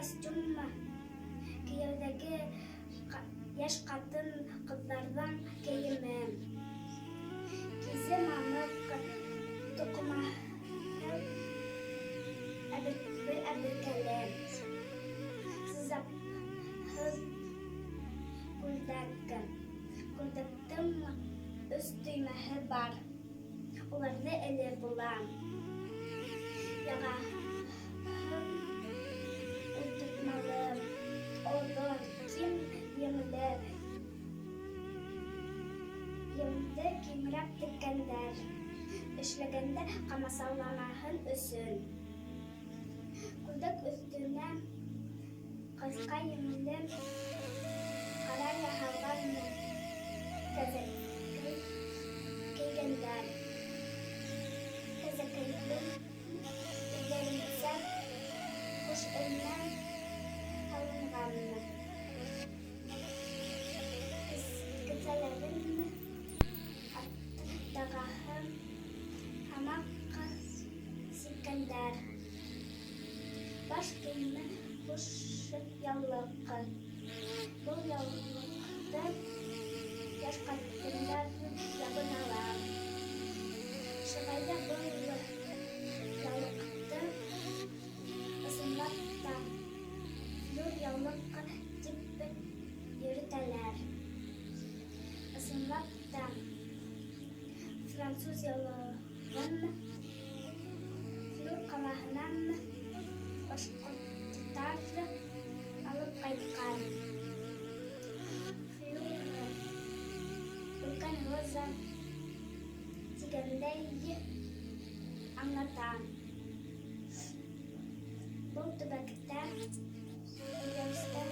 костюм киеүдәге яшь кызлардан кейеме. Кизе мамык токымаһы бер әберкәле. Сызапһы күлдәк. Күлдәктең өс төймәһе бар. Уларҙы эле була. Яғаһы ултыртмалы, оҙон, киң еңле. Еңде киңерәк теккәндәр. Эшләгәндә ҡамасауламаһын өсөн. Күлдәк өҫтөнә ҡыҫҡа еңле ҡара яһалған кәзәкей кейгәндәр. Кәзәкейҙең үҙҙәренсә ҡош эленән һалынған. Кеҫәләрен арттағыһы һамаҡ сиккәндәр. Баш кейеме буш яулыҡ. Был яулыҡты йәш ҡатындар ябыналар. Шулай ҙа был яулыҡты ысынлап та ҙур яулыҡ тип йөрөтәләр. Ысынлап та француз яулығын Флүр ҡалаһынан башҡорттар алып ҡайтҡан. Флүр өлкән роза тигәндәй аңлата. Был төбәктә Өлгәнстә